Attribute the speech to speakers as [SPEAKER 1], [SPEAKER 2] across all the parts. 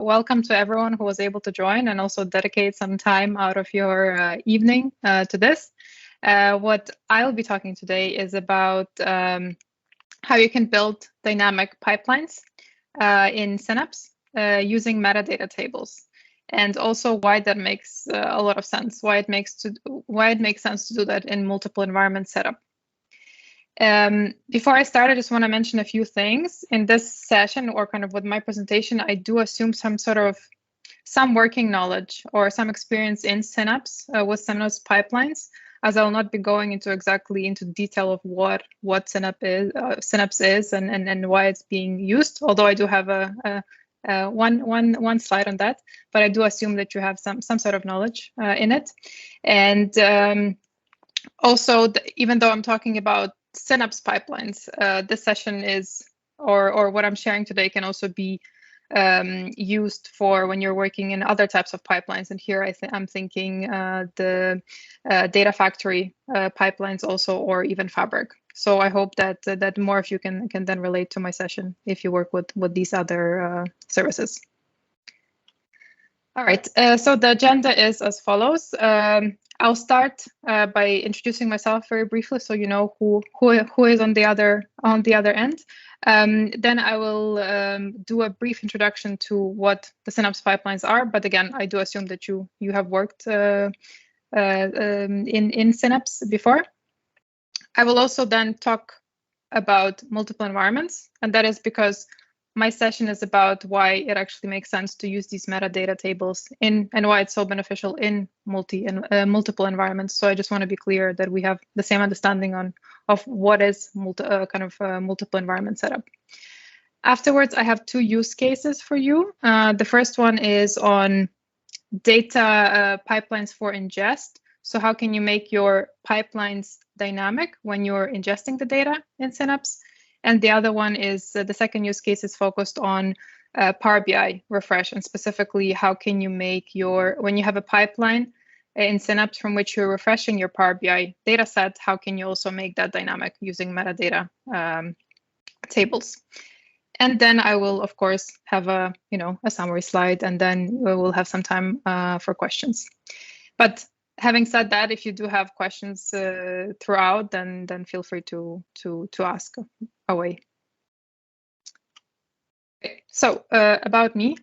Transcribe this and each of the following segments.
[SPEAKER 1] welcome to everyone who was able to join and also dedicate some time out of your evening to this. What I'll be talking today is about how you can build dynamic pipelines in Synapse using metadata tables, and also why that makes a lot of sense, why it makes sense to do that in multiple environment setup. Before I start, I just want to mention a few things. In this session, or kind of with my presentation, I do assume some working knowledge or some experience in Synapse with Synapse pipelines, as I will not be going into detail of what Synapse is and why it's being used. Although I do have one slide on that, but I do assume that you have some sort of knowledge in it. And also, even though I'm talking about Synapse pipelines, this session is, or what I'm sharing today can also be used for when you're working in other types of pipelines. And here I'm thinking the data factory pipelines also, or even Fabric. So I hope that more of you can then relate to my session if you work with these other services. All right, so the agenda is as follows. I'll start by introducing myself very briefly, so you know who is on the other end. Then I will do a brief introduction to what the Synapse pipelines are. But again, I do assume that you have worked in Synapse before. I will also then talk about multiple environments, and that is because my session is about why it actually makes sense to use these metadata tables and why it's so beneficial in multiple environments. So I just want to be clear that we have the same understanding of what is multiple environment setup. Afterwards, I have two use cases for you. The first one is on data pipelines for ingest. So how can you make your pipelines dynamic when you're ingesting the data in Synapse? And the other one is the second use case is focused on Power BI refresh, and specifically how can you make when you have a pipeline in Synapse from which you're refreshing your Power BI data set, how can you also make that dynamic using metadata tables? And then I will, of course, have a summary slide, and then we will have some time for questions. But having said that, if you do have questions throughout, then feel free to ask away. Okay, so about me.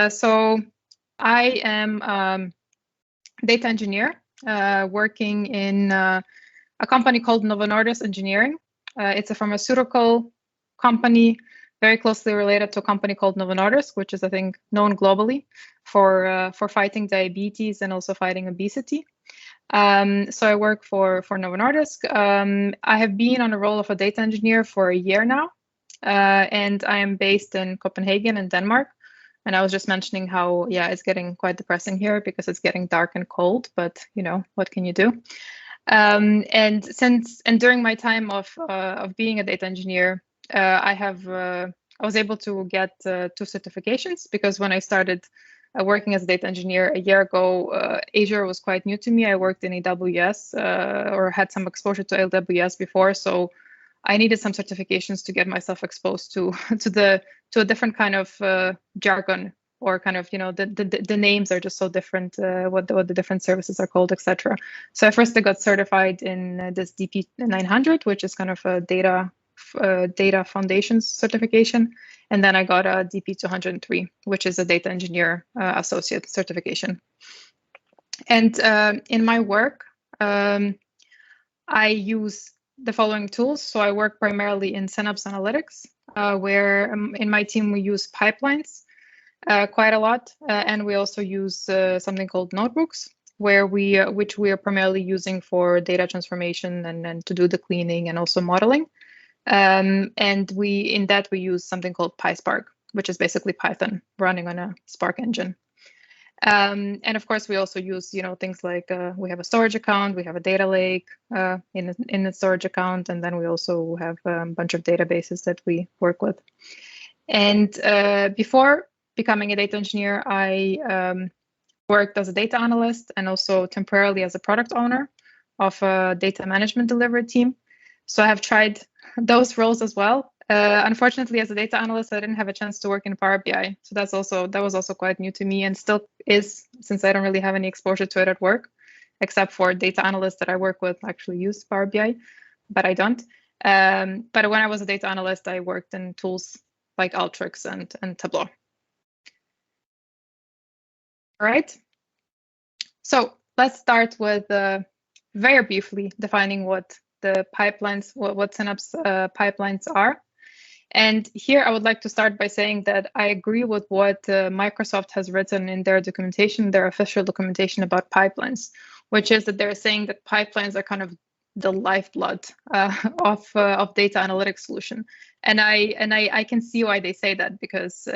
[SPEAKER 1] So I am a data engineer working in a company called Novo Nordisk Engineering. It's a pharmaceutical company very closely related to a company called Novo Nordisk, which is, I think, known globally for fighting diabetes and also fighting obesity. So I work for Novo Nordisk. I have been on a role of a data engineer for a year now, and I am based in Copenhagen in Denmark. And I was just mentioning how, it's getting quite depressing here because it's getting dark and cold, but what can you do? And during my time of being a data engineer, I was able to get 2 certifications, because when I started working as a data engineer a year ago, Azure was quite new to me. I worked in AWS or had some exposure to AWS before, so I needed some certifications to get myself exposed to a different kind of jargon, or kind of the names are just so different, what the different services are called, etc. So first I got certified in this DP 900, which is kind of a data foundations certification, and then I got a DP 203, which is a data engineer associate certification. And in my work, I use the following tools. So I work primarily in Synapse Analytics, where in my team we use pipelines quite a lot, and we also use something called notebooks, which we are primarily using for data transformation and to do the cleaning and also modeling. And in that we use something called PySpark, which is basically Python running on a Spark engine. And of course, we also use things like we have a storage account, we have a data lake in the storage account, and then we also have a bunch of databases that we work with. And before becoming a data engineer, I worked as a data analyst and also temporarily as a product owner of a data management delivery team. So I have tried those roles as well. Unfortunately, as a data analyst, I didn't have a chance to work in Power BI. So that was also quite new to me, and still is, since I don't really have any exposure to it at work, except for data analysts that I work with actually use Power BI, but I don't. But when I was a data analyst, I worked in tools like Alteryx and Tableau. All right. So let's start with very briefly defining what the pipelines, what Synapse pipelines are. And here I would like to start by saying that I agree with what Microsoft has written in their documentation, their official documentation about pipelines, which is that they're saying that pipelines are kind of the lifeblood of data analytics solution. And I can see why they say that, because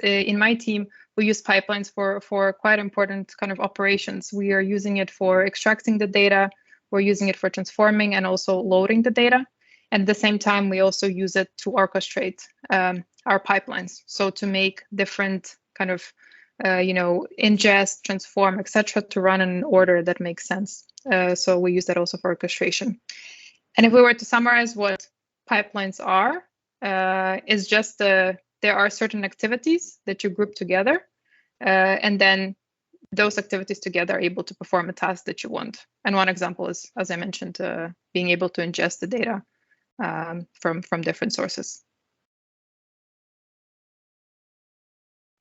[SPEAKER 1] in my team we use pipelines for quite important kind of operations. We are using it for extracting the data, we're using it for transforming and also loading the data. And at the same time, we also use it to orchestrate our pipelines. So to make different kind of, ingest, transform, etc., to run in an order that makes sense. So we use that also for orchestration. And if we were to summarize what pipelines are, is just there are certain activities that you group together, and then those activities together are able to perform a task that you want. And one example is, as I mentioned, being able to ingest the data from different sources.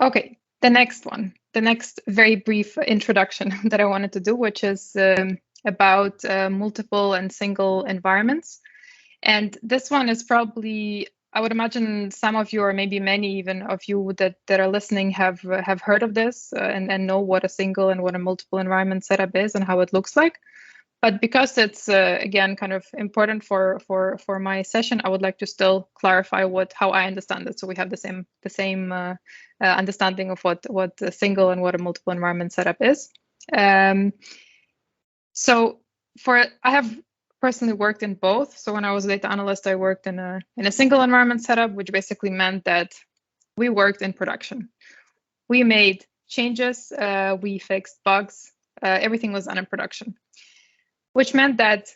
[SPEAKER 1] Okay, the next very brief introduction that I wanted to do, which is about multiple and single environments. And this one is probably, I would imagine some of you, or maybe many even of you that are listening have heard of this and know what a single and what a multiple environment setup is and how it looks like. But because it's again kind of important for my session, I would like to still clarify how I understand it, so we have the same understanding of what a single and what a multiple environment setup is. So I have personally worked in both. So when I was a data analyst, I worked in a single environment setup, which basically meant that we worked in production. We made changes, we fixed bugs, everything was done in production, which meant that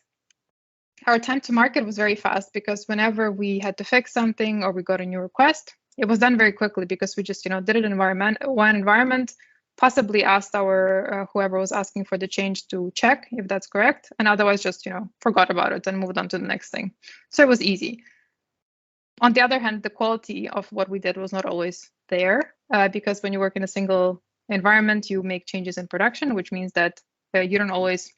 [SPEAKER 1] our time to market was very fast, because whenever we had to fix something or we got a new request, it was done very quickly, because we just did it in one environment, possibly asked our whoever was asking for the change to check if that's correct, and otherwise just forgot about it and moved on to the next thing. So it was easy. On the other hand, the quality of what we did was not always there, because when you work in a single environment, you make changes in production, which means that you don't always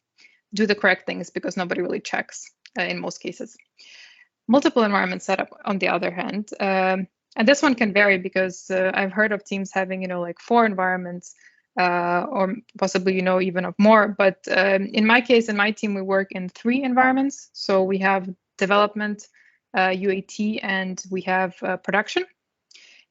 [SPEAKER 1] do the correct things because nobody really checks in most cases. Multiple environment setup, on the other hand, and this one can vary, because I've heard of teams having like 4 environments, or possibly even of more. But in my case, in my team, we work in 3 environments. So we have development, UAT, and we have production.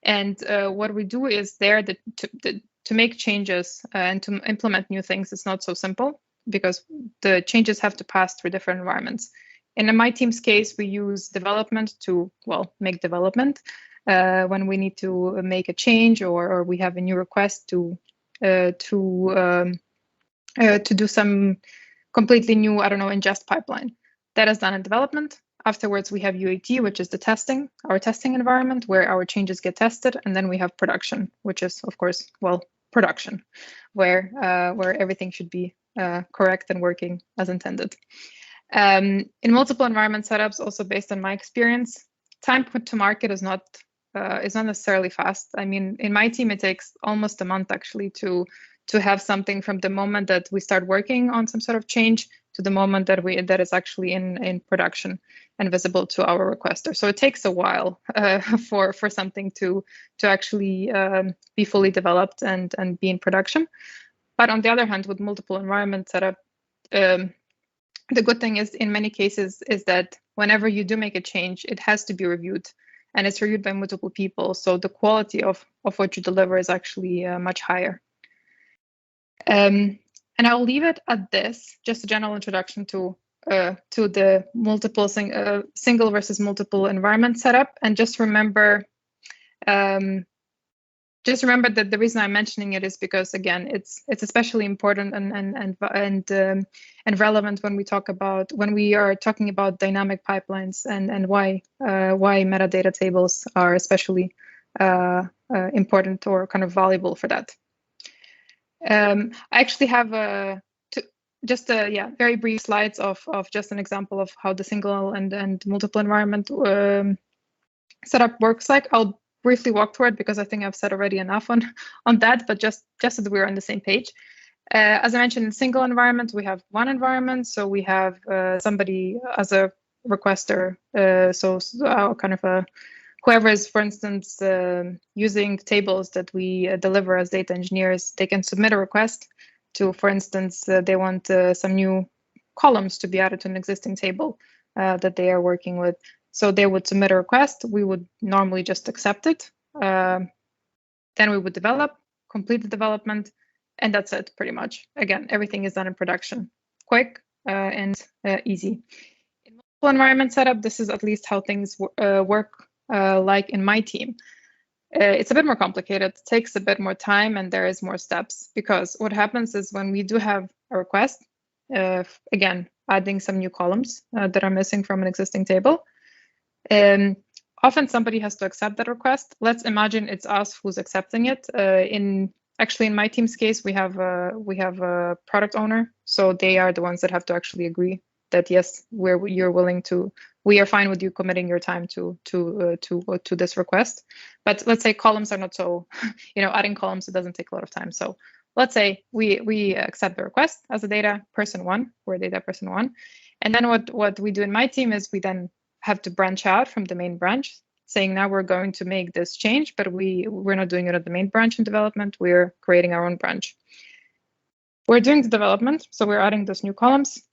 [SPEAKER 1] And what we do is there to make changes and to implement new things. It's not so simple, because the changes have to pass through different environments. And in my team's case, we use development to, make development when we need to make a change, or we have a new request to do some completely new, ingest pipeline. That is done in development. Afterwards, we have UAT, which is our testing environment, where our changes get tested. And then we have production, which is, of course, production, where everything should be correct and working as intended. In multiple environment setups, also based on my experience, time put to market is not necessarily fast. I mean, in my team, it takes almost a month actually to have something from the moment that we start working on some sort of change to the moment that is actually in production and visible to our requester. So it takes a while for something to actually be fully developed and be in production. But on the other hand, with multiple environment setup, the good thing is, in many cases, is that whenever you do make a change, it has to be reviewed, and it's reviewed by multiple people. So the quality of what you deliver is actually much higher. And I'll leave it at this, just a general introduction to the multiple single versus multiple environment setup. And just remember just remember that the reason I'm mentioning it is because, again, it's especially important and relevant when we are talking about dynamic pipelines and why metadata tables are especially important or kind of valuable for that. I actually have very brief slides of just an example of how the single and multiple environment setup works like. I'll briefly walk through it because I think I've said already enough on that, but just so that we're on the same page. As I mentioned, in single environment, we have one environment. So we have somebody as a requester. Whoever is, for instance, using tables that we deliver as data engineers, they can submit a request to, for instance, they want some new columns to be added to an existing table that they are working with. So they would submit a request. We would normally just accept it. Then we would complete the development, and that's it pretty much. Again, everything is done in production, quick and easy. In multiple environment setup, this is at least how things work like in my team. It's a bit more complicated, it takes a bit more time, and there is more steps, because what happens is when we do have a request, again, adding some new columns that are missing from an existing table, often somebody has to accept that request. Let's imagine it's us who's accepting it. In my team's case, we have a product owner, so they are the ones that have to actually agree that yes, we are fine with you committing your time to this request. But let's say columns are not so, adding columns, it doesn't take a lot of time. So let's say we accept the request as a data person one, we're data person one, and then what we do in my team is we then have to branch out from the main branch, saying now we're going to make this change, but we're not doing it at the main branch in development. We're creating our own branch. We're doing the development, so we're adding those new columns.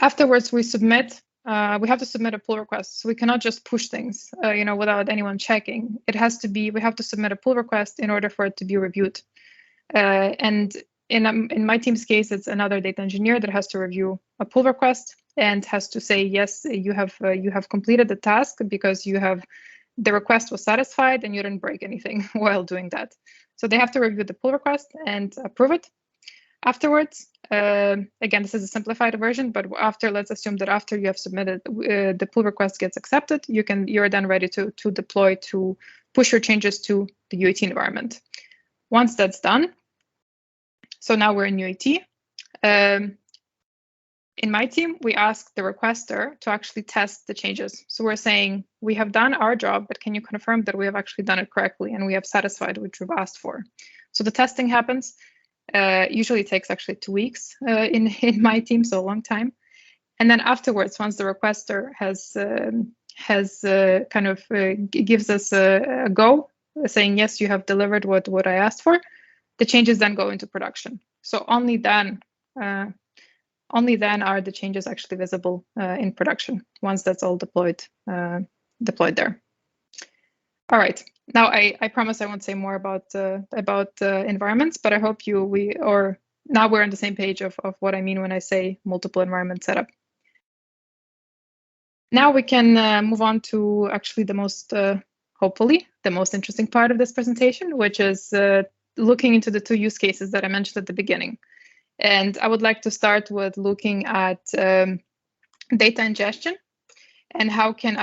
[SPEAKER 1] Afterwards, we submit. We have to submit a pull request, so we cannot just push things, without anyone checking. We have to submit a pull request in order for it to be reviewed. And in my team's case, it's another data engineer that has to review a pull request and has to say, yes, you have completed the task because the request was satisfied and you didn't break anything while doing that. So they have to review the pull request and approve it. Afterwards, again, this is a simplified version, but let's assume that after you have submitted, the pull request gets accepted, you're then ready to deploy, to push your changes to the UAT environment. Once that's done, so now we're in UAT. In my team, we ask the requester to actually test the changes. So we're saying, we have done our job, but can you confirm that we have actually done it correctly and we have satisfied what you've asked for? So the testing happens. Usually it takes actually 2 weeks in my team, so a long time. And then afterwards, once the requester gives us a go, saying, yes, you have delivered what I asked for, the changes then go into production. So only then are the changes actually visible in production, once that's all deployed there. All right. Now I promise I won't say more about environments, but I hope now we're on the same page of what I mean when I say multiple environment setup. Now we can move on to actually hopefully the most interesting part of this presentation, which is looking into the 2 use cases that I mentioned at the beginning. And I would like to start with looking at data ingestion and how can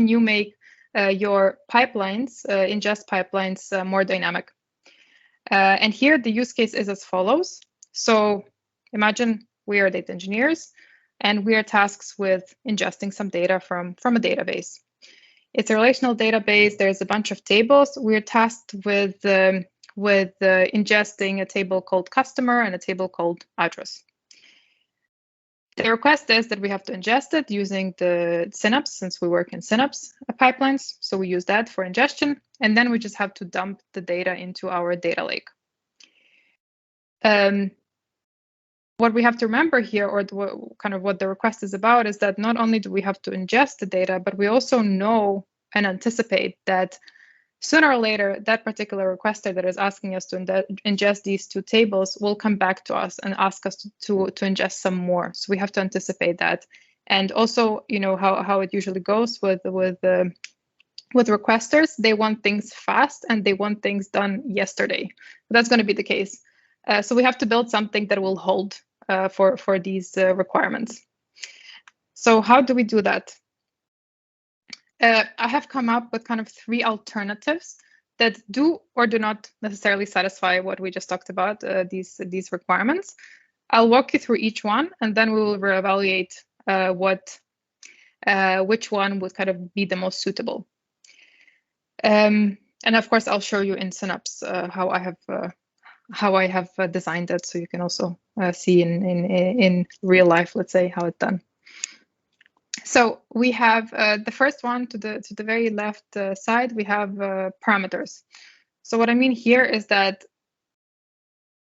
[SPEAKER 1] you make your pipelines, ingest pipelines, more dynamic. And here the use case is as follows. So imagine we are data engineers and we are tasked with ingesting some data from a database. It's a relational database. There's a bunch of tables. We're tasked with ingesting a table called customer and a table called address. The request is that we have to ingest it using the Synapse, since we work in Synapse pipelines. So we use that for ingestion, and then we just have to dump the data into our data lake. What we have to remember here, or what the request is about, is that not only do we have to ingest the data, but we also know and anticipate that sooner or later, that particular requester that is asking us to ingest these 2 tables will come back to us and ask us to ingest some more. So we have to anticipate that. And also, how it usually goes with with requesters, they want things fast and they want things done yesterday. That's going to be the case. So we have to build something that will hold for these requirements. So how do we do that? I have come up with kind of 3 alternatives that do or do not necessarily satisfy what we just talked about, these requirements. I'll walk you through each one, and then we will reevaluate which one would kind of be the most suitable. And of course, I'll show you in Synapse how I have designed it, so you can also see in real life, let's say, how it's done. So we have the first one to the very left side. We have parameters. So what I mean here is that,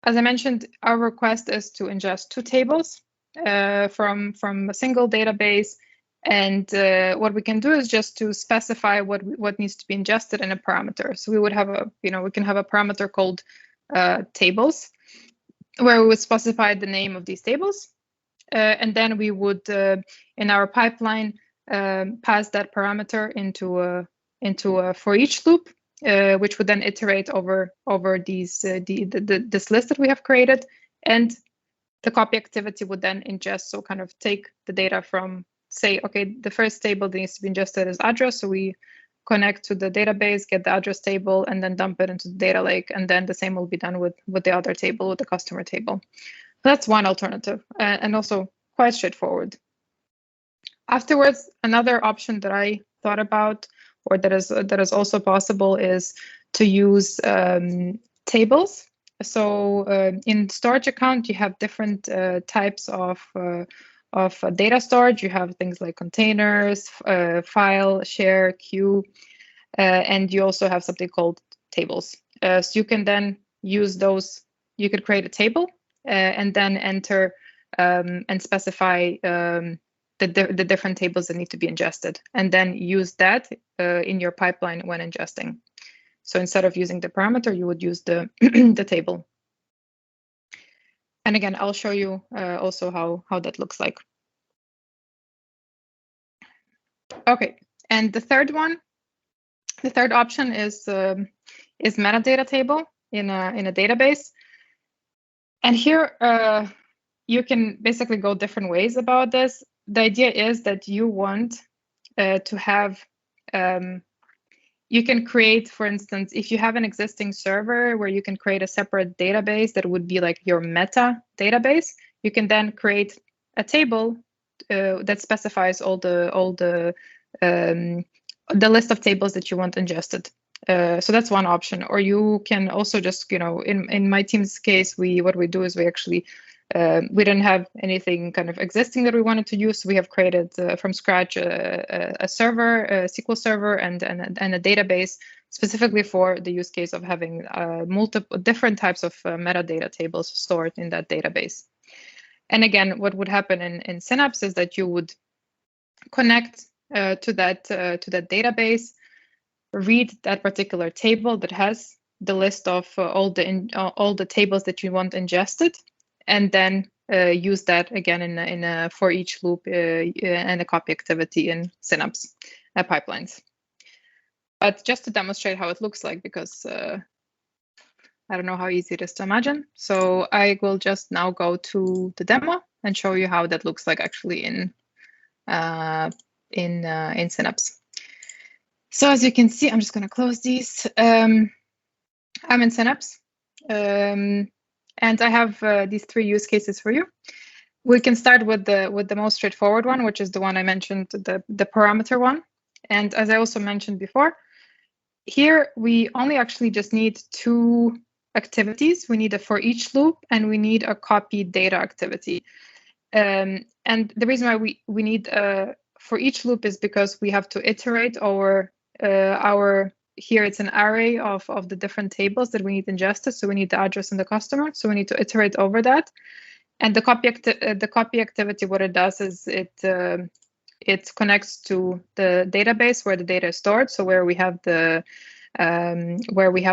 [SPEAKER 1] as I mentioned, our request is to ingest 2 tables from a single database. And what we can do is just to specify what needs to be ingested in a parameter. So we would have we can have a parameter called tables, where we would specify the name of these tables. And then we would, in our pipeline, pass that parameter into a for each loop, which would then iterate over these this list that we have created, and the copy activity would then ingest. So kind of take the data from, say, okay, the first table that needs to be ingested is address. So we connect to the database, get the address table, and then dump it into the data lake. And then the same will be done with the other table, with the customer table. That's one alternative, and also quite straightforward. Afterwards, another option that I thought about, or that is also possible, is to use tables. So in storage account, you have different types of data storage. You have things like containers, file, share, queue, and you also have something called tables. So you can then use those. You could create a table and then enter and specify the different tables that need to be ingested, and then use that in your pipeline when ingesting. So instead of using the parameter, you would use the the table. And again, I'll show you also how that looks like. Okay, and the third option is metadata table in a database. And here you can basically go different ways about this. The idea is that you want to have, you can create, for instance, if you have an existing server where you can create a separate database that would be like your meta database, you can then create a table that specifies all the list of tables that you want ingested. So that's one option. Or you can also just, in my team's case, what we do is we actually we didn't have anything kind of existing that we wanted to use. So we have created from scratch a server, a SQL server, and a database specifically for the use case of having multiple different types of metadata tables stored in that database. And again, what would happen in Synapse is that you would connect to that database, read that particular table that has the list of all the tables that you want ingested, and then use that again in a for each loop and a copy activity in Synapse pipelines. But just to demonstrate how it looks like, because I don't know how easy it is to imagine, so I will just now go to the demo and show you how that looks like actually in Synapse. So as you can see, I'm just going to close these. I'm in Synapse, and I have these 3 use cases for you. We can start with the most straightforward one, which is the one I mentioned, the parameter one. And as I also mentioned before, here we only actually just need 2 activities. We need a for each loop, and we need a copy data activity. And the reason why we need for each loop is because we have to iterate over here it's an array of the different tables that we need ingested. So we need the address and the customer. So we need to iterate over that. And the copy activity, what it does is it connects to the database where the data is stored. So where we have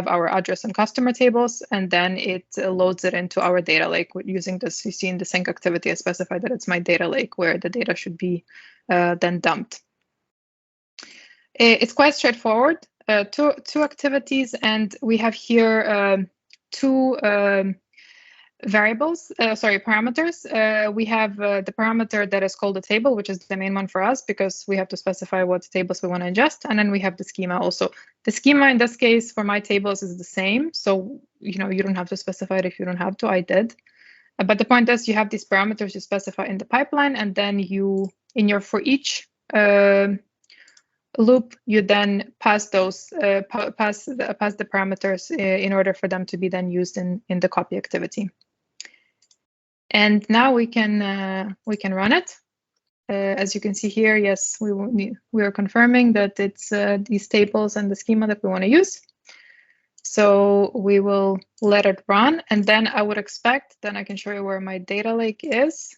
[SPEAKER 1] our address and customer tables, and then it loads it into our data lake using this. You see in the sync activity, I specified that it's my data lake where the data should be then dumped. It's quite straightforward. Two activities, and we have here two parameters. We have the parameter that is called a table, which is the main one for us because we have to specify what tables we want to ingest, and then we have the schema also. The schema in this case for my tables is the same, so you don't have to specify it if you don't have to. I did, but the point is you have these parameters you specify in the pipeline, and then you in your for each loop you then pass those pass the parameters in order for them to be then used in the copy activity. And now we can run it. As you can see here, yes, we are confirming that it's these tables and the schema that we want to use. So we will let it run, and then I would expect, then I can show you where my data lake is.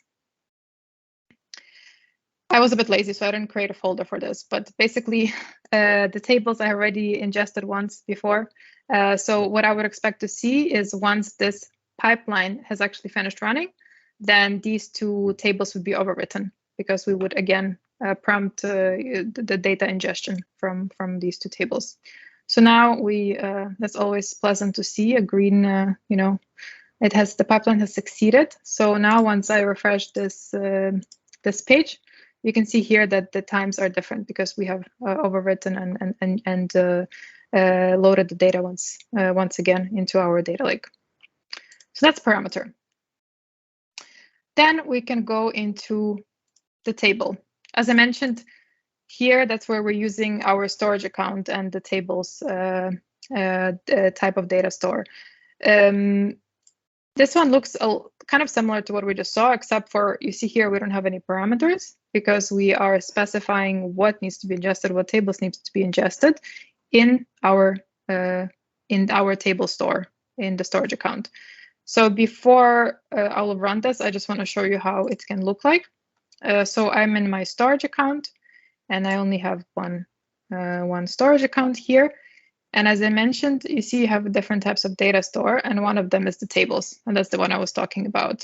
[SPEAKER 1] I was a bit lazy, so I didn't create a folder for this, but basically the tables I already ingested once before. So what I would expect to see is once this pipeline has actually finished running, then these two tables would be overwritten because we would again prompt the data ingestion from these two tables. So now that's always pleasant to see a green, the pipeline has succeeded. So now once I refresh this page, you can see here that the times are different because we have overwritten and loaded the data once again into our data lake. So that's parameter. Then we can go into the table. As I mentioned here, that's where we're using our storage account and the tables type of data store. This one looks kind of similar to what we just saw, except for you see here we don't have any parameters because we are specifying what needs to be ingested, what tables needs to be ingested in our table store in the storage account. So before I will run this, I just want to show you how it can look like. So I'm in my storage account, and I only have one storage account here. And as I mentioned, you see you have different types of data store, and one of them is the tables, and that's the one I was talking about.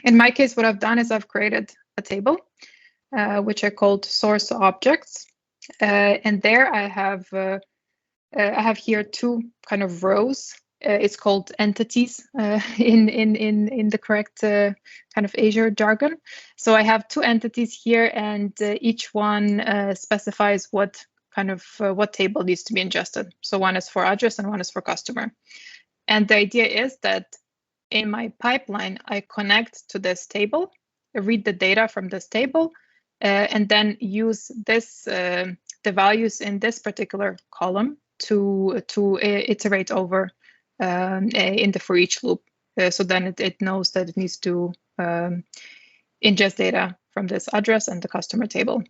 [SPEAKER 1] In my case, what I've done is I've created a table, which I called source objects, and there I have here two kind of rows. It's called entities in the correct kind of Azure jargon. So I have two entities here, and each one specifies what table needs to be ingested. So one is for address and one is for customer. And the idea is that in my pipeline, I connect to this table, read the data from this table, and then use the values in this particular column to iterate over in the for each loop. So then it knows that it needs to ingest data from this address and the customer table.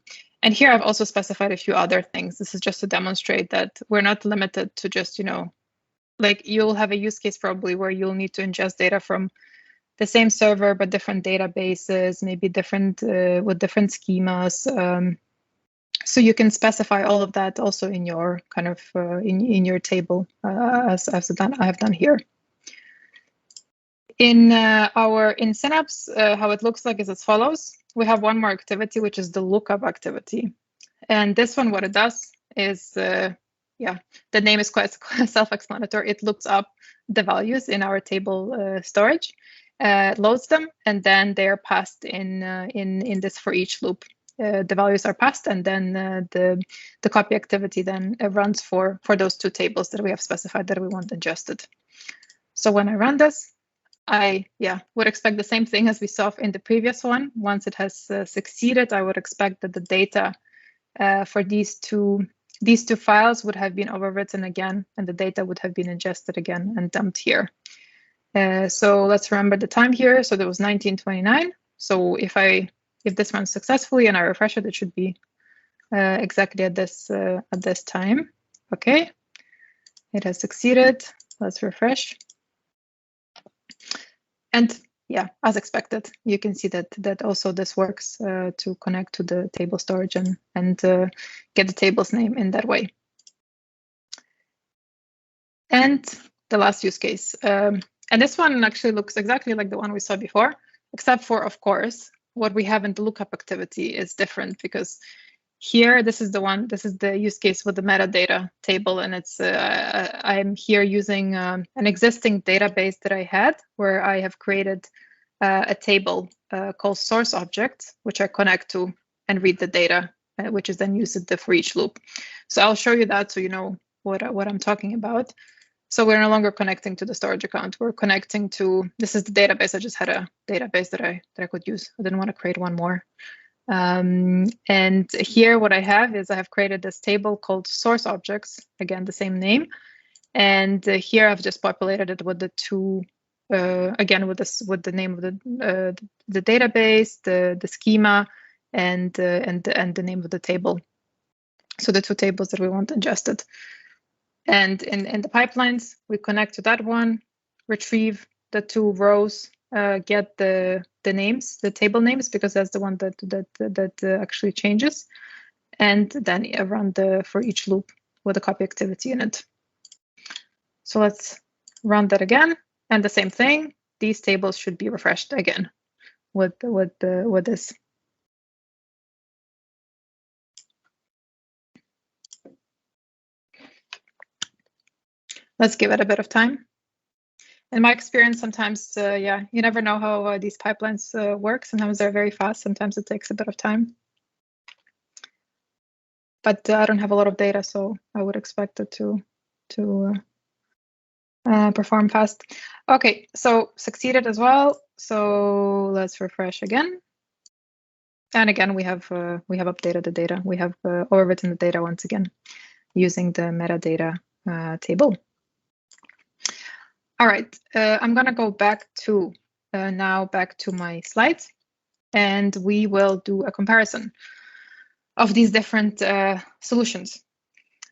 [SPEAKER 1] And here I've also specified a few other things. This is just to demonstrate that we're not limited to just, like you'll have a use case probably where you'll need to ingest data from the same server, but different databases, maybe different with different schemas. So you can specify all of that also in your kind of in your table as I have done here. In Synapse, how it looks like is as follows. We have one more activity, which is the lookup activity. And this one, what it does is, the name is quite self-explanatory. It looks up the values in our table storage, loads them, and then they are passed in this for each loop. The values are passed, and then the copy activity then runs for those two tables that we have specified that we want ingested. So when I run this, I would expect the same thing as we saw in the previous one. Once it has succeeded, I would expect that the data for these two files would have been overwritten again, and the data would have been ingested again and dumped here. So let's remember the time here. So there was 1929. So if this runs successfully and I refresh it, it should be exactly at this time. Okay, it has succeeded. Let's refresh. And as expected, you can see that also this works to connect to the table storage and get the table's name in that way. And the last use case, and this one actually looks exactly like the one we saw before, except for, of course, what we have in the lookup activity is different because here, this is the one. This is the use case with the metadata table, and it's I'm here using an existing database that I had, where I have created a table called source objects, which I connect to and read the data, which is then used in the for each loop. So I'll show you that so you know what I'm talking about. So we're no longer connecting to the storage account. We're connecting to, this is the database. I just had a database that I could use. I didn't want to create one more. And here what I have is I have created this table called source objects, again, the same name. And here I've just populated it with the two, again, with the name of the database, the schema, and the name of the table. So the two tables that we want ingested. And in the pipelines, we connect to that one, retrieve the two rows, get the names, the table names, because that's the one that actually changes, and then run the for each loop with a copy activity in it. So let's run that again, and the same thing. These tables should be refreshed again with this. Let's give it a bit of time. In my experience, sometimes, yeah, you never know how these pipelines work. Sometimes they're very fast. Sometimes it takes a bit of time. But I don't have a lot of data, so I would expect it to perform fast. Okay, so succeeded as well. So let's refresh again. And again, we have updated the data. We have overwritten the data once again using the metadata table. All right, I'm gonna go back to back to my slides, and we will do a comparison of these different solutions.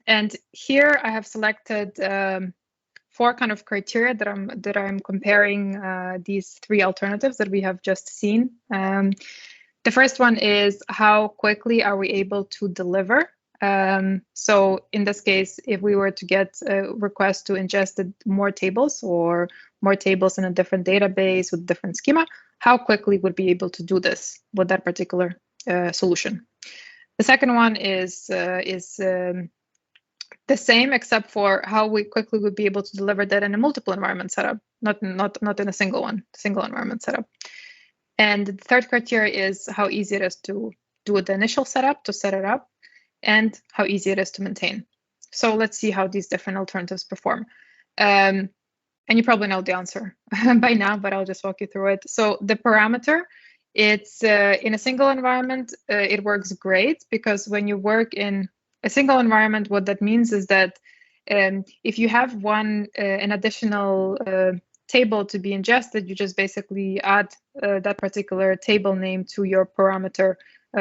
[SPEAKER 1] And here I have selected 4 kind of criteria that I'm comparing these 3 alternatives that we have just seen. The first one is how quickly are we able to deliver? So in this case, if we were to get a request to ingest more tables or more tables in a different database with different schema, how quickly would be able to do this with that particular solution? The second one is the same, except for how we quickly would be able to deliver that in a multiple environment setup, not in a single environment setup. And the third criteria is how easy it is to do the initial setup, to set it up, and how easy it is to maintain. So let's see how these different alternatives perform. And you probably know the answer by now, but I'll just walk you through it. So the parameter, it's in a single environment, it works great, because when you work in a single environment, what that means is that if you have an additional table to be ingested, you just basically add that particular table name to your parameter,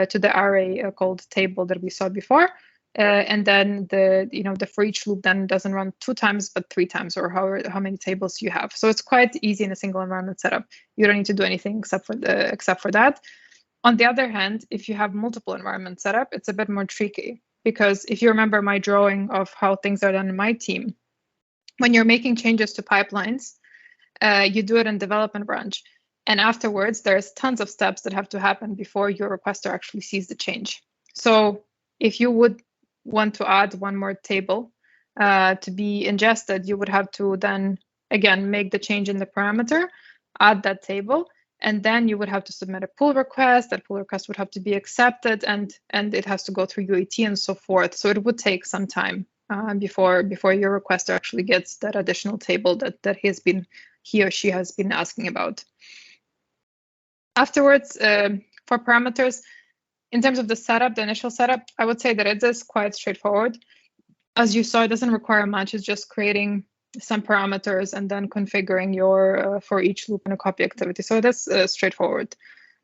[SPEAKER 1] to the array called table that we saw before, and then the for each loop then doesn't run 2 times but 3 times, or how many tables you have. So it's quite easy in a single environment setup. You don't need to do anything except for that. On the other hand, if you have multiple environment setup, it's a bit more tricky, because if you remember my drawing of how things are done in my team, when you're making changes to pipelines, you do it in development branch. And afterwards, there's tons of steps that have to happen before your requester actually sees the change. So if you would want to add one more table to be ingested, you would have to then, again, make the change in the parameter, add that table, and then you would have to submit a pull request. That pull request would have to be accepted, and it has to go through UAT and so forth. So it would take some time before your requester actually gets that additional table that he or she has been asking about. Afterwards, for parameters, in terms of the setup, the initial setup, I would say that it is quite straightforward. As you saw, it doesn't require much. It's just creating some parameters and then configuring your for each loop and a copy activity. So that's straightforward.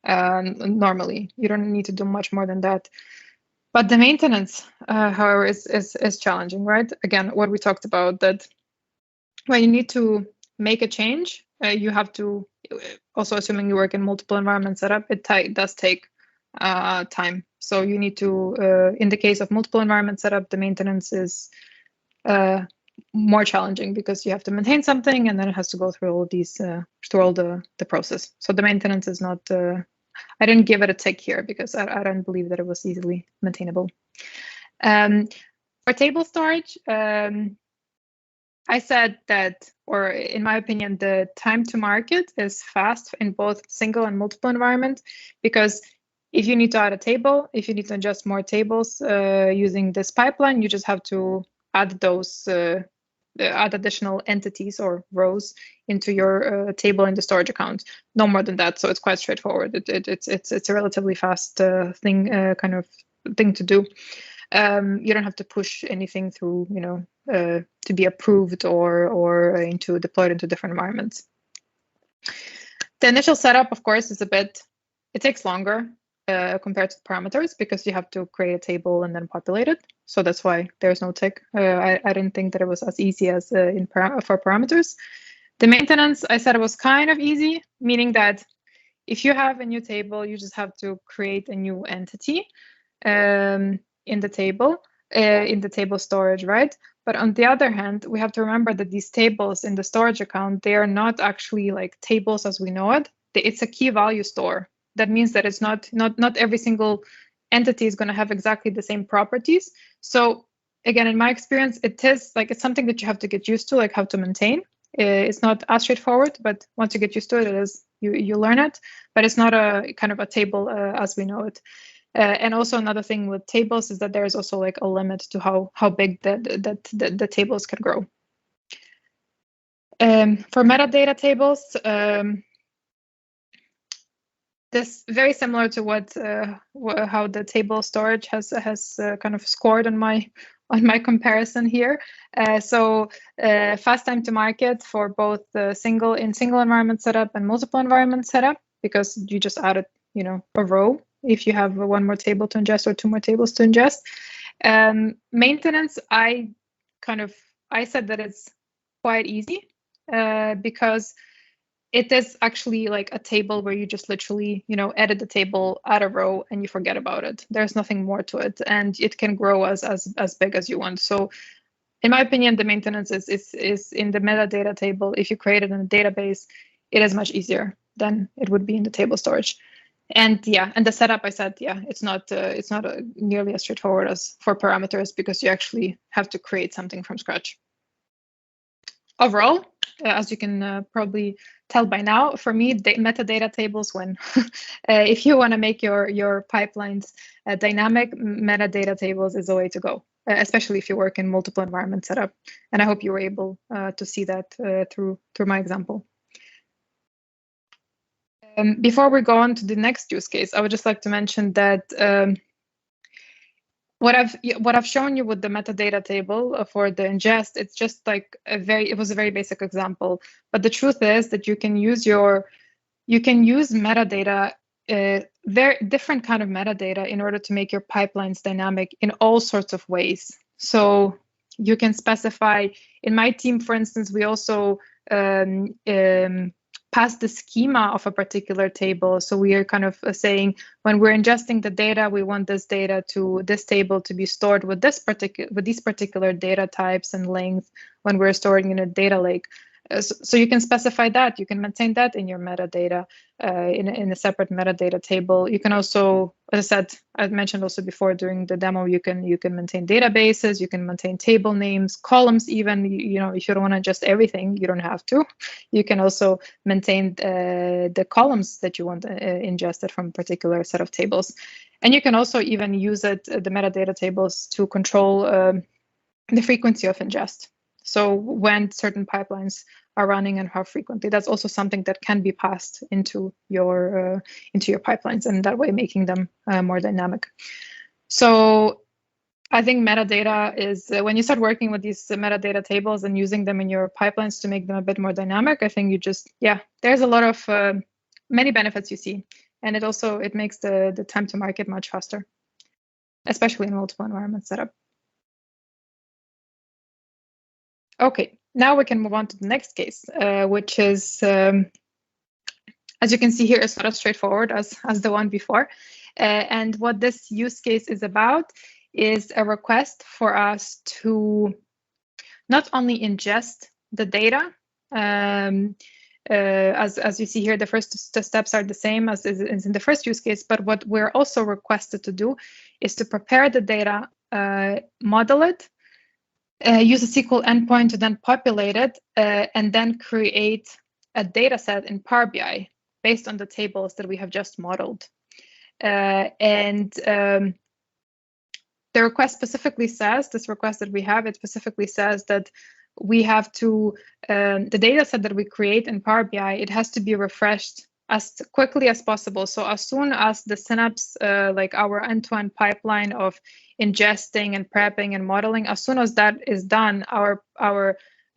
[SPEAKER 1] Normally, you don't need to do much more than that. But the maintenance, however, is challenging, right? Again, what we talked about, that when you need to make a change, you have to, also assuming you work in multiple environment setup, it does take time. So you need to, in the case of multiple environment setup, the maintenance is more challenging, because you have to maintain something and then it has to go through all these, through all the process. So the maintenance is not I didn't give it a tick here because I don't believe that it was easily maintainable. For table storage, I said that, or in my opinion, the time to market is fast in both single and multiple environments, because if you need to add a table, if you need to ingest more tables using this pipeline, you just have to add those add additional entities or rows into your table in the storage account. No more than that. So it's quite straightforward. It's a relatively fast thing to do. You don't have to push anything through, to be approved or deployed into different environments. The initial setup, of course, it takes longer compared to parameters, because you have to create a table and then populate it. So that's why there's no tick. I didn't think that it was as easy as for parameters. The maintenance, I said it was kind of easy, meaning that if you have a new table, you just have to create a new entity in the table storage, right? But on the other hand, we have to remember that these tables in the storage account, they are not actually like tables as we know it. It's a key value store. That means that it's not every single entity is going to have exactly the same properties. So again, in my experience, it's something that you have to get used to, like how to maintain. It's not as straightforward, but once you get used to it, you learn it. But it's not a kind of a table as we know it. And also another thing with tables is that there is also like a limit to how big the tables can grow. For metadata tables, this very similar to how the table storage has kind of scored on my comparison here. So fast time to market for both single environment setup and multiple environment setup, because you just added a row if you have one more table to ingest or two more tables to ingest. Maintenance, I said that it's quite easy because it is actually like a table where you just literally, edit the table, add a row, and you forget about it. There's nothing more to it, and it can grow as big as you want. So, in my opinion, the maintenance is in the metadata table. If you create it in a database, it is much easier than it would be in the table storage. And the setup, I said, it's not nearly as straightforward as for parameters, because you actually have to create something from scratch. Overall, as you can probably tell by now, for me, the metadata tables win. If you want to make your pipelines dynamic, metadata tables is the way to go, especially if you work in multiple environment setup. And I hope you were able to see that through my example. Before we go on to the next use case, I would just like to mention that what I've shown you with the metadata table for the ingest, it's just like it was a very basic example. But the truth is that you can use metadata, very different kind of metadata, in order to make your pipelines dynamic in all sorts of ways. So you can specify. In my team, for instance, we also pass the schema of a particular table. So we are kind of saying, when we're ingesting the data, we want this table to be stored with these particular data types and length when we're storing in a data lake. So you can specify that. You can maintain that in your metadata in a separate metadata table. You can also, as I said, I mentioned also before during the demo, you can maintain databases. You can maintain table names, columns. Even if you don't want to ingest everything, you don't have to. You can also maintain the columns that you want ingested from a particular set of tables, and you can also even use the metadata tables to control the frequency of ingest. So when certain pipelines are running and how frequently, that's also something that can be passed into your pipelines, and that way making them more dynamic. So I think metadata is, when you start working with these metadata tables and using them in your pipelines to make them a bit more dynamic, I think there's a lot of many benefits you see, and it makes the time to market much faster, especially in multiple environment setup. Okay, now we can move on to the next case, which is, as you can see here, is not as straightforward as the one before. And what this use case is about is a request for us to not only ingest the data As you see here, the first steps are the same as in the first use case, but what we're also requested to do is to prepare the data, model it, use a SQL endpoint to then populate it, and then create a data set in Power BI based on the tables that we have just modeled. The request specifically says, this request that we have, it specifically says that we have to, the data set that we create in Power BI, it has to be refreshed as quickly as possible. So as soon as the Synapse, like our end-to-end pipeline of ingesting and prepping and modeling, as soon as that is done, our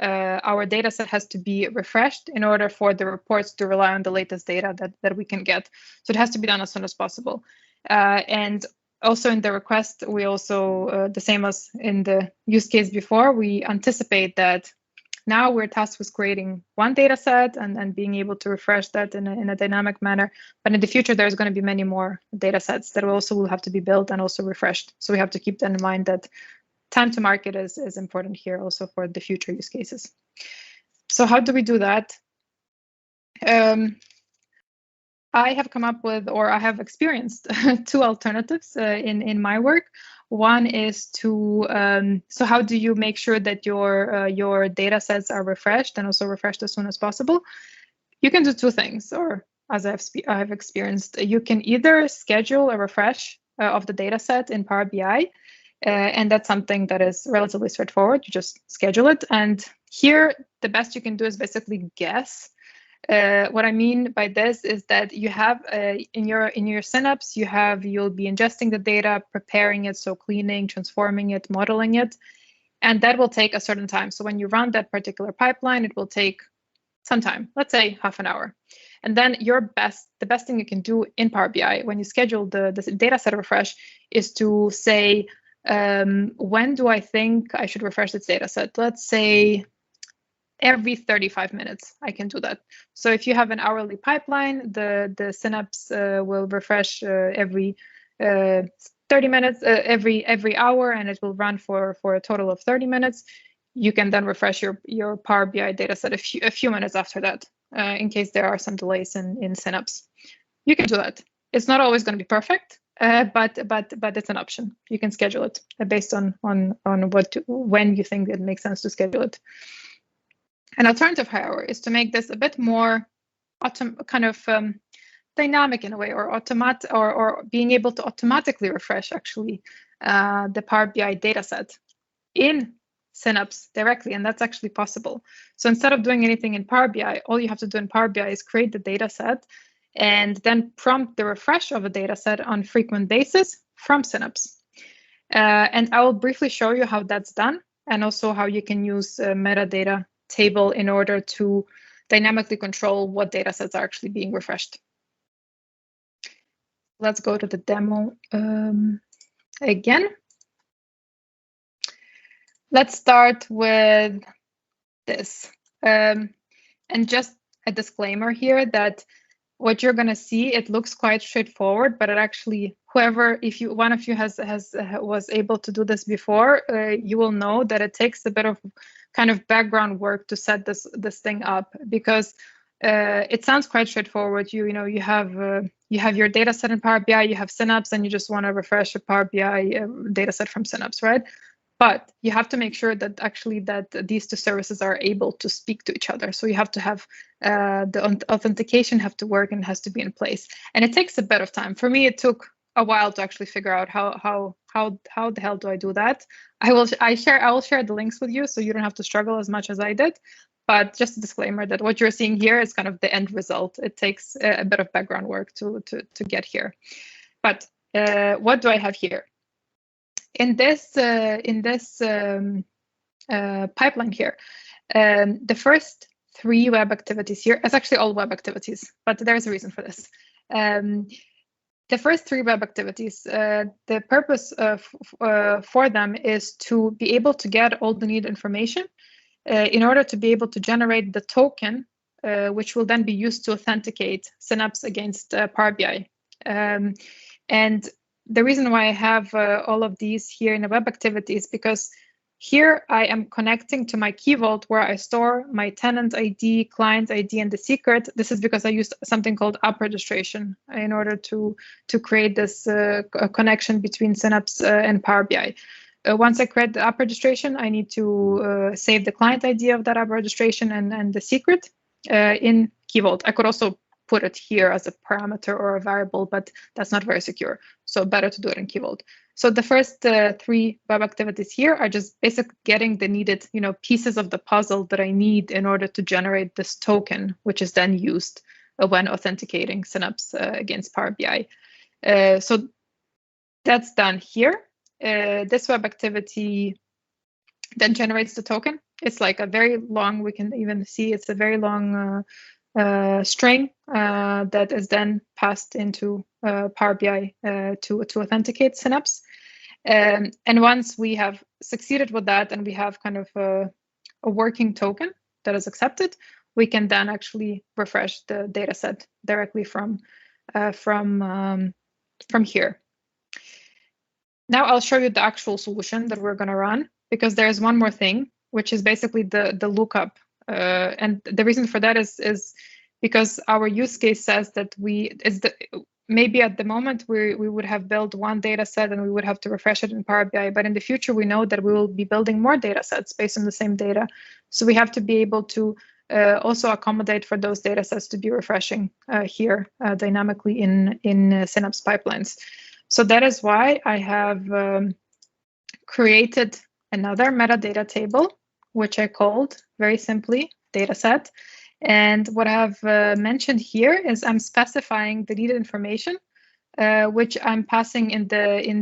[SPEAKER 1] data set has to be refreshed in order for the reports to rely on the latest data that we can get. So it has to be done as soon as possible. And also in the request, we also, the same as in the use case before, we anticipate that now we're tasked with creating one data set and being able to refresh that in a dynamic manner. But in the future, there's going to be many more data sets that also will have to be built and also refreshed. So we have to keep that in mind, that time to market is important here also for the future use cases. So how do we do that? I have come up with, or I have experienced two alternatives in my work. One is to, so how do you make sure that your data sets are refreshed and also refreshed as soon as possible? You can do two things, or as I have experienced, you can either schedule a refresh of the data set in Power BI, and that's something that is relatively straightforward. You just schedule it, and here the best you can do is basically guess. What I mean by this is that you have in your Synapse, you'll be ingesting the data, preparing it, so cleaning, transforming it, modeling it, and that will take a certain time. So when you run that particular pipeline, it will take some time, let's say half an hour. And then the best thing you can do in Power BI when you schedule the data set refresh is to say, when do I think I should refresh this data set? Let's say every 35 minutes, I can do that. So if you have an hourly pipeline, the Synapse will refresh every 30 minutes, every hour, and it will run for a total of 30 minutes. You can then refresh your Power BI data set a few minutes after that, in case there are some delays in Synapse. You can do that. It's not always going to be perfect, but it's an option. You can schedule it based on when you think it makes sense to schedule it. An alternative, however, is to make this a bit more dynamic in a way, or being able to automatically refresh actually the Power BI dataset in Synapse directly, and that's actually possible. So instead of doing anything in Power BI, all you have to do in Power BI is create the dataset and then prompt the refresh of a dataset on frequent basis from Synapse. And I will briefly show you how that's done, and also how you can use metadata table in order to dynamically control what data sets are actually being refreshed. Let's go to the demo again. Let's start with this. And just a disclaimer here that what you're going to see, it looks quite straightforward, but it actually, if one of you was able to do this before, you will know that it takes a bit of kind of background work to set this thing up, because it sounds quite straightforward. You have your data set in Power BI, you have Synapse, and you just want to refresh a Power BI data set from Synapse, right? But you have to make sure that actually these two services are able to speak to each other. So you have to have the authentication have to work and has to be in place. And it takes a bit of time. For me, it took a while to actually figure out how the hell do I do that. I will share the links with you, so you don't have to struggle as much as I did. But just a disclaimer that what you're seeing here is kind of the end result. It takes a bit of background work to get here. But what do I have here? In this pipeline here, the first 3 web activities here, it's actually all web activities, but there's a reason for this. The first 3 web activities, the purpose for them is to be able to get all the needed information in order to be able to generate the token, which will then be used to authenticate Synapse against Power BI. And the reason why I have all of these here in the web activities, because Here I am connecting to my Key Vault where I store my tenant ID, client ID, and the secret. This is because I used something called app registration in order to create this connection between Synapse and Power BI. Once I create the app registration, I need to save the client ID of that app registration and the secret in Key Vault. I could also put it here as a parameter or a variable, but that's not very secure. So better to do it in Key Vault. So the first 3 web activities here are just basically getting the needed, pieces of the puzzle that I need in order to generate this token, which is then used when authenticating Synapse against Power BI. So that's done here. This web activity then generates the token. It's like a very long, we can even see it's a very long string that is then passed into Power BI to authenticate Synapse. And once we have succeeded with that and we have kind of a working token that is accepted, we can then actually refresh the data set directly from here. Now I'll show you the actual solution that we're going to run, because there's one more thing, which is basically the lookup. And the reason for that is because our use case says that maybe at the moment we would have built one data set and we would have to refresh it in Power BI, but in the future we know that we will be building more data sets based on the same data. So we have to be able to also accommodate for those data sets to be refreshing here dynamically in Synapse pipelines. So that is why I have created another metadata table, which I called very simply dataset. And what I've mentioned here is I'm specifying the needed information, which I'm passing in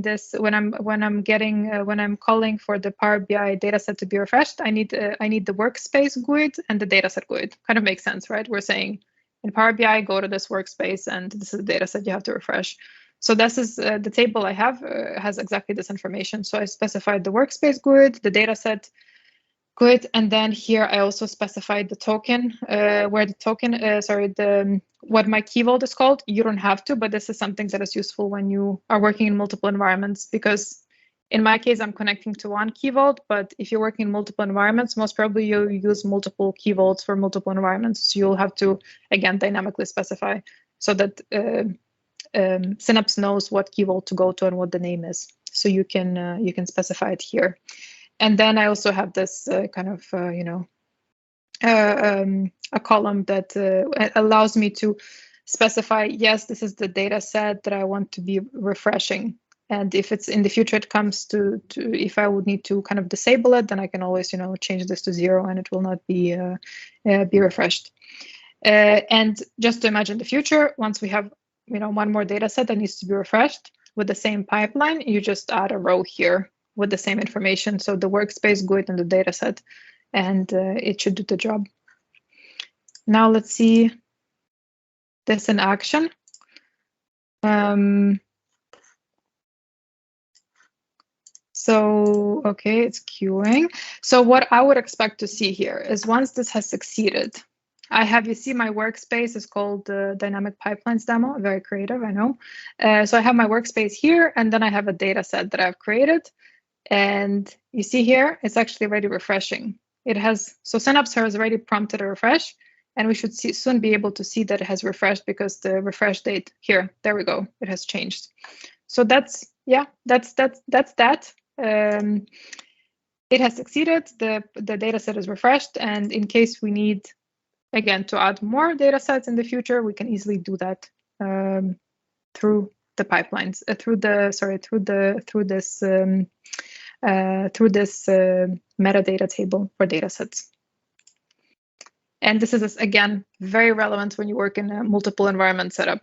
[SPEAKER 1] this when I'm calling for the Power BI dataset to be refreshed. I need the workspace GUID and the dataset GUID. Kind of makes sense, right? We're saying in Power BI, go to this workspace, and this is the dataset you have to refresh. So this is the table I have has exactly this information. So I specified the workspace GUID, the dataset GUID, and then here I also specified the token, where the token, what my Key Vault is called. You don't have to, but this is something that is useful when you are working in multiple environments, because in my case, I'm connecting to one Key Vault, but if you're working in multiple environments, most probably you'll use multiple Key Vaults for multiple environments. So you'll have to, again, dynamically specify so that Synapse knows what Key Vault to go to and what the name is. So you can specify it here. And then I also have this kind of, a column that allows me to specify, yes, this is the data set that I want to be refreshing. And if it's in the future, it comes to if I would need to kind of disable it, then I can always, change this to 0 and it will not be refreshed. And just to imagine the future, once we have, one more data set that needs to be refreshed with the same pipeline, you just add a row here with the same information. So the workspace GUID and the data set, and it should do the job. Now let's see this in action. So, okay, it's queuing. So what I would expect to see here is once this has succeeded, you see my workspace is called Dynamic Pipelines Demo, very creative, I know. So I have my workspace here, and then I have a data set that I've created. And you see here, it's actually already refreshing. So Synapse has already prompted a refresh, and we should soon be able to see that it has refreshed because the refresh date here, there we go, it has changed. So that's that. It has succeeded, the data set is refreshed, and in case we need, again, to add more data sets in the future, we can easily do that through the pipelines, through this metadata table for data sets. And this is, again, very relevant when you work in a multiple environment setup,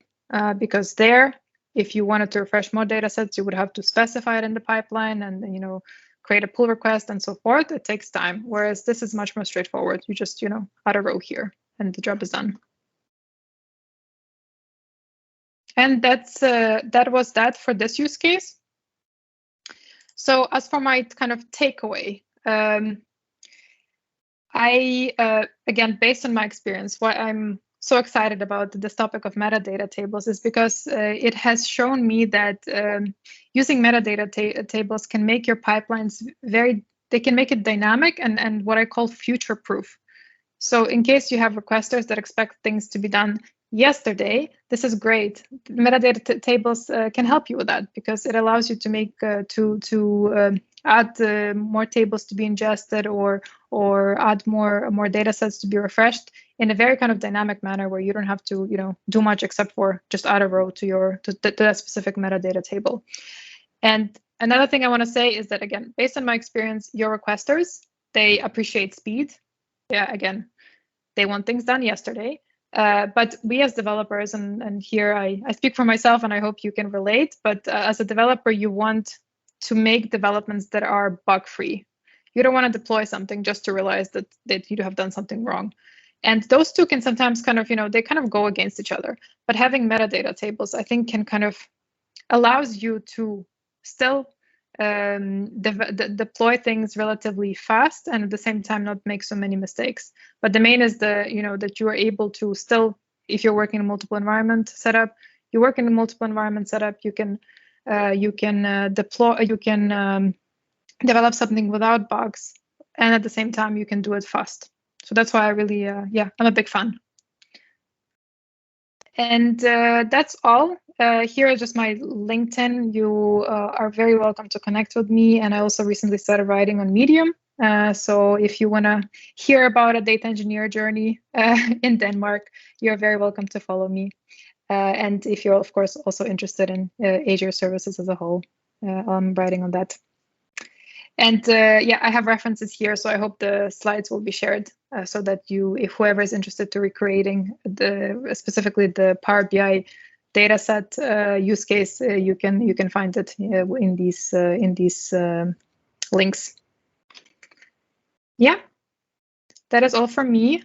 [SPEAKER 1] because there, if you wanted to refresh more data sets, you would have to specify it in the pipeline and, create a pull request and so forth. It takes time, whereas this is much more straightforward. You just, add a row here and the job is done. And that was that for this use case. So as for my kind of takeaway, again, based on my experience, why I'm so excited about this topic of metadata tables is because it has shown me that using metadata tables can make your pipelines very they can make it dynamic and what I call future proof. So in case you have requesters that expect things to be done yesterday, this is great. Metadata tables can help you with that, because it allows you to make add more tables to be ingested, or add more data sets to be refreshed in a very kind of dynamic manner, where you don't have to do much except for just add a row to that specific metadata table. And another thing I want to say is that, again, based on my experience, your requesters, they appreciate speed. Yeah, again, they want things done yesterday. But we as developers, and here I speak for myself, and I hope you can relate, but as a developer, you want to make developments that are bug-free. You don't want to deploy something just to realize that you have done something wrong. And those two can sometimes kind of, they kind of go against each other. But having metadata tables, I think, can kind of allows you to still deploy things relatively fast, and at the same time not make so many mistakes. But the main is that you are able to still, if you're working in a multiple environment setup, you work in a multiple environment setup, you can develop something without bugs, and at the same time you can do it fast. So that's why I really I'm a big fan. And that's all. Here is just my LinkedIn. You are very welcome to connect with me. And I also recently started writing on Medium. So if you want to hear about a data engineer journey in Denmark, you're very welcome to follow me. And if you're, of course, also interested in Azure services as a whole, I'm writing on that. And I have references here, so I hope the slides will be shared so that if whoever is interested to recreating specifically the Power BI dataset use case, you can find it in these links. Yeah, that is all from me.